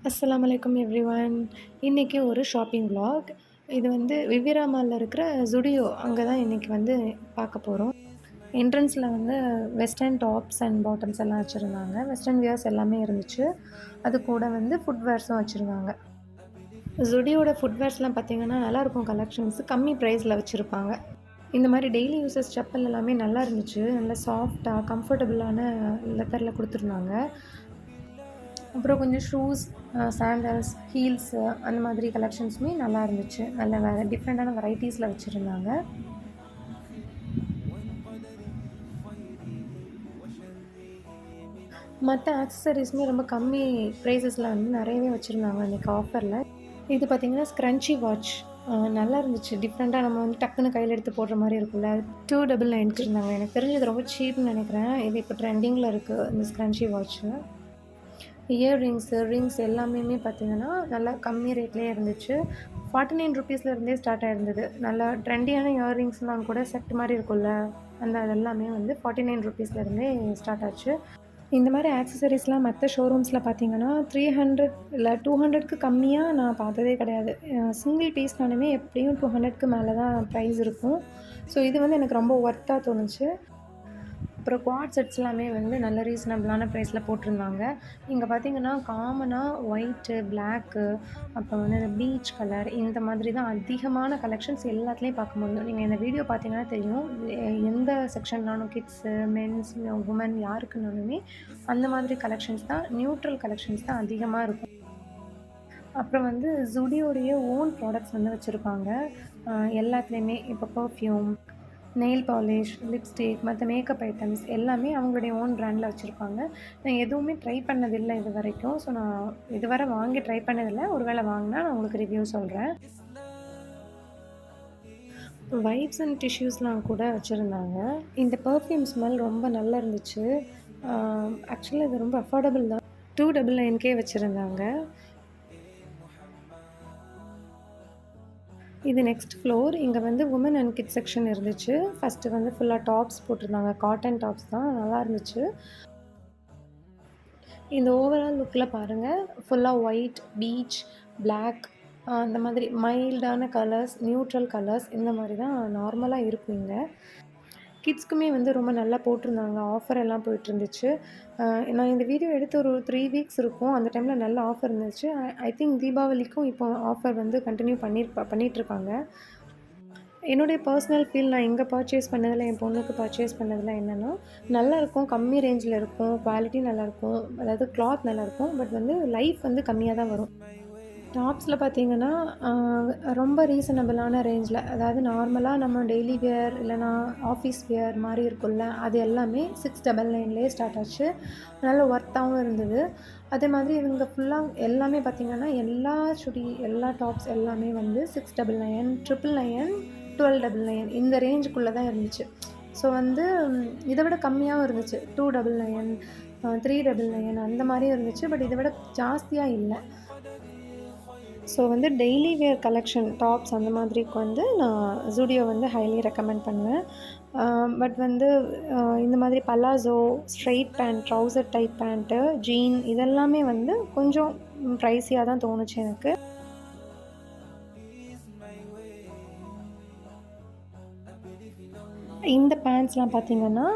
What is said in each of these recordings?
அஸ்ஸலாமு அலைக்கும் எவ்ரிவன். இன்னைக்கு ஒரு ஷாப்பிங் விளாக். இது வந்து விவிரா மால்ல இருக்கிற Zudio அங்க தான் இன்னைக்கு வந்து பார்க்க போறோம். என்ட்ரன்ஸ்ல வந்து வெஸ்டர்ன் டாப்ஸ் அண்ட் பாட்டம்ஸ் எல்லாம் வச்சிருந்தாங்க. வெஸ்டர்ன் வியர்ஸ் எல்லாமே இருந்துச்சு. அது கூட வந்து ஃபுட்வேர்ஸும் வச்சிருந்தாங்க. Zudioட ஃபுட்வேர்ஸ்லாம் பார்த்தீங்கன்னா, நல்லாருக்கும் கலெக்ஷன்ஸ். கம்மி பிரைஸ்ல வச்சிருப்பாங்க. இந்த மாரி டெய்லி யூசஸ் செப்பல் எல்லாமே நல்லா இருந்துச்சு. நல்லா சாஃப்ட்டா, கம்ஃபர்டபுளான லெதர்ல குடுத்துருந்தாங்க. அப்புறம் கொஞ்சம் ஷூஸ், சாண்டல்ஸ், ஹீல்ஸு அந்த மாதிரி கலெக்ஷன்ஸுமே நல்லா இருந்துச்சு. நல்ல டிஃப்ரெண்ட்டான வெரைட்டீஸில வச்சிருந்தாங்க. மத்த ஆக்சஸரீஸுமே ரொம்ப கம்மி ப்ரைஸஸ்ல வந்து நெறையவே வச்சிருந்தாங்க அன்னைக்கு ஆஃபர்ல. இது பார்த்தீங்கன்னா, ஸ்க்ரன்ச்சி வாட்ச். நல்லா இருந்துச்சு. டிஃப்ரெண்ட்டா நம்ம வந்து டக்குனு கையில எடுத்து போடுற மாரி இருக்கும்ல. 299க்கு இருந்தாங்க. எனக்கு தெரிஞ்சு இது ரொம்ப சீப்ன்னு நெனைக்கிறேன். இது இப்போ ட்ரெண்டிங்கில இருக்கு இந்த ஸ்க்ரன்ச்சி வாட்ச்சு. ரிங்ஸ் எல்லாமேயுமே பார்த்தீங்கன்னா, நல்லா கம்மி ரேட்லயே இருந்துச்சு. ₹49 இருந்தே ஸ்டார்ட் ஆயிருந்தது. நல்லா ட்ரெண்டியான இயர்ரிங்ஸ்லாம் கூட செட் மாரி இருக்கும்ல, அது எல்லாமே வந்து ₹49 இருந்தே ஸ்டார்ட் ஆச்சு. இந்த மாரி ஆக்சஸரீஸ்லாம் மத்த ஷோரூம்ஸ்ல பார்த்தீங்கன்னா, 300 இல்ல 200க்கு கம்மியா நான் பார்த்ததே கிடையாது. சிங்கிள் பீஸ்னாலுமே எப்படியும் 200க்கு மேல தான் ப்ரைஸ் இருக்கும். ஸோ இது வந்து எனக்கு ரொம்ப ஒர்த்தா தோணுச்சு. அப்புறம் குவாட் செட்ஸ் எல்லாமே வந்து நல்ல ரீசனபிளான ப்ரைஸில் போட்டிருந்தாங்க. இங்க பார்த்தீங்கன்னா, காமனா ஒயிட்டு, பிளாக்கு, அப்புறம் வந்து இந்த பீச் கலர் இந்த மாதிரி தான் அதிகமான கலெக்ஷன்ஸ் எல்லாத்துலேயும் பார்க்க முடியும். நீங்க இந்த வீடியோ பார்த்தீங்கன்னா தெரியும். எந்த செக்ஷன்னாலும் கிட்ஸு, மென்ஸ், வுமன் யாருக்குனாலுமே அந்த மாதிரி கலெக்ஷன்ஸ் தான் நியூட்ரல் கலெக்ஷன்ஸ் தான் அதிகமா இருக்கும். அப்புறம் வந்து Zudioடைய ஓன் ப்ராடக்ட்ஸ் வந்து வச்சிருப்பாங்க. எல்லாத்துலேயுமே இப்போ பெர்ஃப்யூம், நெயில் பாலிஷ், லிப்ஸ்டிக், மத்த மேக்கப் ஐட்டம்ஸ் எல்லாமே அவங்களுடைய ஓன் பிராண்டில வச்சிருப்பாங்க. நான் எதுவுமே ட்ரை பண்ணதில்ல இதுவரைக்கும். ஸோ நான் இதுவரை வாங்கி ட்ரை பண்ணதில்ல. ஒரு வேளை வாங்குனா நான் உங்களுக்கு ரிவ்யூ சொல்றேன். வைப்ஸ் அண்ட் டிஷ்யூஸ்லாம் கூட வச்சிருந்தாங்க. இந்த பெர்ஃப்யூம் ஸ்மெல் ரொம்ப நல்லா இருந்துச்சு. ஆக்சுவலா இது ரொம்ப அஃபோர்டபுள் தான். 299க்கே வச்சிருந்தாங்க. இது நெக்ஸ்ட் ஃப்ளோர். இங்க வந்து வுமன் அண்ட் கிட்ஸ் செக்ஷன் இருந்துச்சு. ஃபர்ஸ்ட்டு வந்து ஃபுல்லா டாப்ஸ் போட்டிருந்தாங்க. காட்டன் டாப்ஸ் தான் நல்லா இருந்துச்சு. இந்த ஓவரால் லுக்ல பாருங்க. ஃபுல்லா ஒயிட், பீச், பிளாக் அந்த மாதிரி மைல்டான கலர்ஸ், நியூட்ரல் கலர்ஸ் இந்த மாரி தான் நார்மலா இருக்கும் இங்க. கிட்ஸ்க்குமே வந்து ரொம்ப நல்லா போட்டிருந்தாங்க. ஆஃபர் எல்லாம் போயிட்டுருந்துச்சு. நான் இந்த வீடியோ எடுத்து ஒரு 3 வீக்ஸ் இருக்கும். அந்த டைம்ல நல்ல ஆஃபர் இருந்துச்சு. ஐ திங்க் தீபாவளிக்கும் இப்போ ஆஃபர் வந்து கன்டின்யூ பண்ணிட்டுருக்காங்க. என்னுடைய பர்சனல் ஃபீல் நான் இங்க பர்ச்சேஸ் பண்ணதில, என் பொண்ணுக்கு பர்ச்சேஸ் பண்ணதில என்னன்னா, நல்லாருக்கும். கம்மி ரேஞ்சில இருக்கும். குவாலிட்டி நல்லாயிருக்கும். அதாவது கிளாத் நல்லாயிருக்கும். பட் வந்து லைஃப் வந்து கம்மியா தான் வரும். டாப்ஸ்ல பார்த்தீங்கன்னா, ரொம்ப ரீசனபிளான ரேஞ்சில அதாவது நார்மலா நம்ம டெய்லி வியர் இல்லன்னா ஆஃபீஸ் வியர் மாரி இருக்கும்ல, அது எல்லாமே 699லயே ஸ்டார்ட் ஆச்சு. நல்ல ஒர்த்தாவும் இருந்தது. அதே மாதிரி இவங்க ஃபுல்லா எல்லாமே பார்த்தீங்கன்னா, எல்லா டாப்ஸ் எல்லாமே வந்து 699, 999, 1299 இந்த ரேஞ்சுக்குள்ள தான் இருந்துச்சு. ஸோ வந்து இத விட கம்மியாவும் இருந்துச்சு. 299, 399 அந்த மாரியும் இருந்துச்சு. பட் இத விட ஜாஸ்தியா இல்ல. ஸோ வந்து டெய்லி வியர் கலெக்ஷன் டாப்ஸ் அந்த மாதிரிக்கு வந்து நான் Zudio வந்து ஹைலி ரெக்கமெண்ட் பண்ணுவேன். பட் வந்து இந்த மாதிரி palazzo, straight pant, trouser type pant, jean இதெல்லாமே வந்து கொஞ்சம் ப்ரைஸியா தான் தோணுச்சு எனக்கு. இந்த பேண்ட்ஸ்லாம் பார்த்தீங்கன்னா,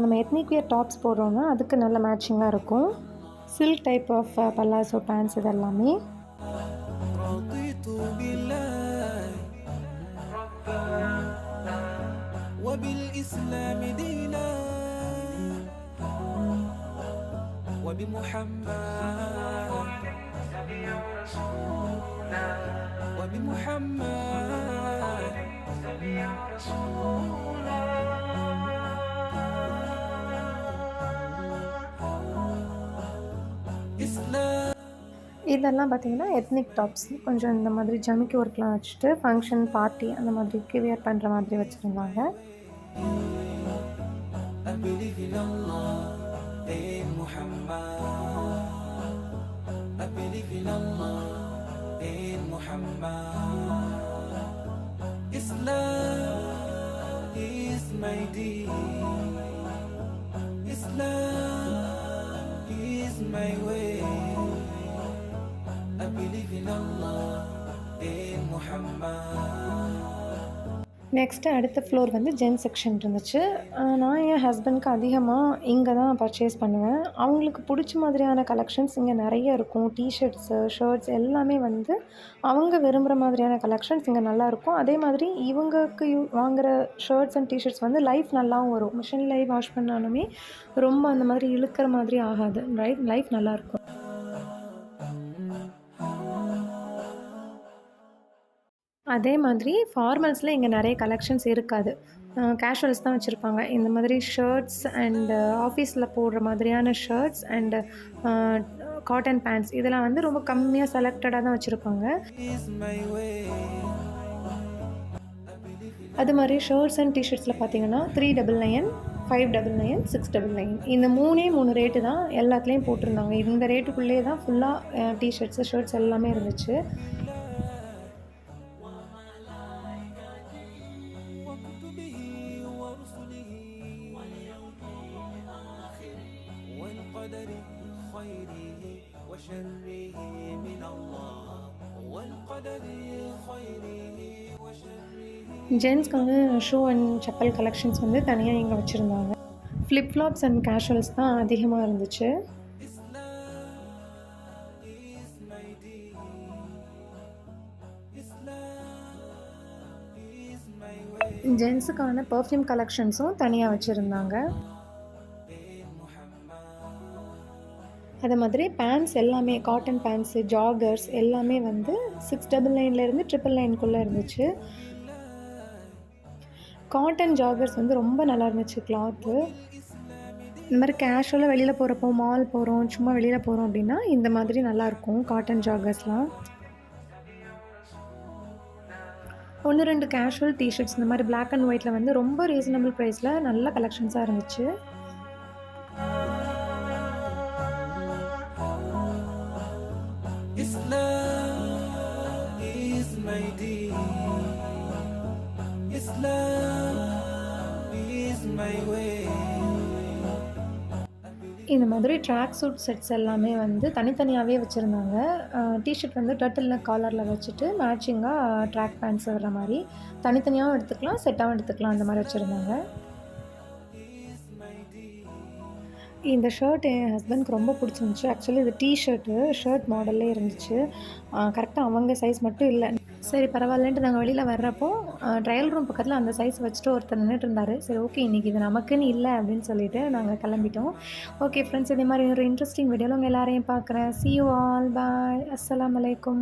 நம்ம எத்னிக் வியர் டாப்ஸ் போடுறோம்னா, அதுக்கு நல்ல மேட்சிங்கா இருக்கும். Silk type of palazzo pants இதெல்லாமே. رضيت بالله ربا وبالإسلام دينا وبمحمد إسلام. இதெல்லாம் பார்த்தீங்கன்னா, எத்னிக் டாப்ஸ். கொஞ்சம் இந்த மாதிரி ஜமிக்கி ஒர்க்லாம் வச்சுட்டு, ஃபங்ஷன், பார்ட்டி அந்த மாதிரிக்கு வியர் பண்ற மாதிரி வச்சிருந்தாங்க. I believe in Allah, in Muhammad. I believe in Allah, in Muhammad. Islam is my deen. Islam is my way. believe in Allah, in Muhammad. Next அடுத்த ஃப்ளோர் வந்து ஜென்ஸ் செக்ஷன் இருந்துச்சு. நான் என் ஹஸ்பண்ட்க்கு அதிகமாக இங்க தான் பர்ச்சேஸ் பண்ணுவேன். அவங்களுக்கு புடிச்ச மாதிரியான கலெக்ஷன்ஸ் இங்க நெறைய இருக்கும். டீ-ஷர்ட்ஸு, ஷர்ட்ஸ் எல்லாமே வந்து அவங்க விரும்புகிற மாதிரியான கலெக்ஷன்ஸ் இங்க நல்லாயிருக்கும். அதே மாதிரி இவங்களுக்கு வாங்குற ஷர்ட்ஸ் அண்ட் டீ-ஷர்ட்ஸ் வந்து லைஃப் நல்லாவும் வரும். மிஷின்லயே வாஷ் பண்ணாலுமே ரொம்ப அந்த மாதிரி இழுக்கிற மாதிரி ஆகாது. லைஃப் நல்லாயிருக்கும். அதே மாதிரி ஃபார்மல்ஸில் இங்கே நிறைய கலெக்ஷன்ஸ் இருக்காது. கேஷுவல்ஸ் தான் வச்சுருப்பாங்க. இந்த மாதிரி ஷர்ட்ஸ் அண்டு ஆஃபீஸில் போடுற மாதிரியான ஷர்ட்ஸ் அண்டு காட்டன் பேண்ட்ஸ் இதெல்லாம் வந்து ரொம்ப கம்மியாக செலக்டடாக தான் வச்சுருப்பாங்க. Is my way. அது மாதிரி ஷர்ட்ஸ் அண்ட் டிஷர்ட்ஸில் பார்த்தீங்கன்னா 399, 599, 699 இந்த 3 ரேட்டு தான் எல்லாத்துலேயும் போட்டிருந்தாங்க. இந்த ரேட்டுக்குள்ளேயே தான் ஃபுல்லாக டிஷர்ட்ஸு, ஷர்ட்ஸ் எல்லாமே இருந்துச்சு. وكتبه ورسله والقدر خيره وشره من الله والقدر خيره وشره. ஜென்ஸ்க்கு வந்து ஷூ அண்ட் செப்பல் கலெக்ஷன்ஸ் வந்து தனியாக இங்கே வச்சுருந்தாங்க. ஃப்ளிப் ஃப்ளாப்ஸ் அண்ட் கேஷுவல்ஸ் தான் அதிகமாக இருந்துச்சு. Islam is my deen. Islam is my way. ஜென்ஸுக்கான பர்ஃப்யூம் கலெக்ஷன்ஸும் தனியாக வச்சுருந்தாங்க. அதே மாதிரி பேண்ட்ஸ் எல்லாமே காட்டன் பேண்ட்ஸு, ஜாகர்ஸ் எல்லாமே வந்து 699லேருந்து 999க்குள்ளே இருந்துச்சு. காட்டன் ஜாகர்ஸ் வந்து ரொம்ப நல்லா இருந்துச்சு கிளாத்து. இந்த மாதிரி கேஷுவலாக வெளியில் போகிறப்போ, மால் போகிறோம், சும்மா வெளியில் போகிறோம் அப்படின்னா இந்த மாதிரி நல்லாயிருக்கும் காட்டன் ஜாகர்ஸ்லாம். 1, 2 கேஷுவல் டிஷர்ட்ஸ் இந்த மாதிரி பிளாக் அண்ட் ஒயிட்டில் வந்து ரொம்ப ரீசனபிள் ப்ரைஸில் நல்ல கலெக்ஷன்ஸாக இருந்துச்சு. Islam is my deen. Islam is my way. இந்த மாதிரி ட்ராக் சூட் செட்ஸ் எல்லாமே வந்து தனித்தனியாகவே வச்சுருந்தாங்க. டிஷர்ட் வந்து டர்ட்டில் நெக் காலரில் வச்சுட்டு மேட்சிங்காக ட்ராக் பேண்ட்ஸ் வர்ற மாதிரி தனித்தனியாகவும் எடுத்துக்கலாம், செட்டாகவும் எடுத்துக்கலாம் அந்த மாதிரி வச்சுருந்தாங்க. இந்த ஷர்ட் என் ஹஸ்பண்ட்க்கு ரொம்ப பிடிச்சிருந்துச்சு. ஆக்சுவலி இது ஷர்ட் மாடல்லே இருந்துச்சு. கரெக்டாக அவங்க சைஸ் மட்டும் இல்லை. சரி பரவாயில்லன்ட்டு நாங்கள் வெளியில் வர்றப்போ ட்ரையல் ரூம் பக்கத்தில் அந்த சைஸ் வச்சுட்டு ஒருத்தர் நின்றுட்டு இருந்தார். சரி ஓகே இன்றைக்கி இது நமக்குன்னு இல்லை அப்படின்னு சொல்லிட்டு நாங்கள் கிளம்பிட்டோம். ஓகே ஃப்ரெண்ட்ஸ், இதே மாதிரி ஒரு இன்ட்ரெஸ்டிங் வீடியோவில் உங்கள் எல்லாரையும் பார்க்குறேன். See you all. Bye. Assalamu alaikum.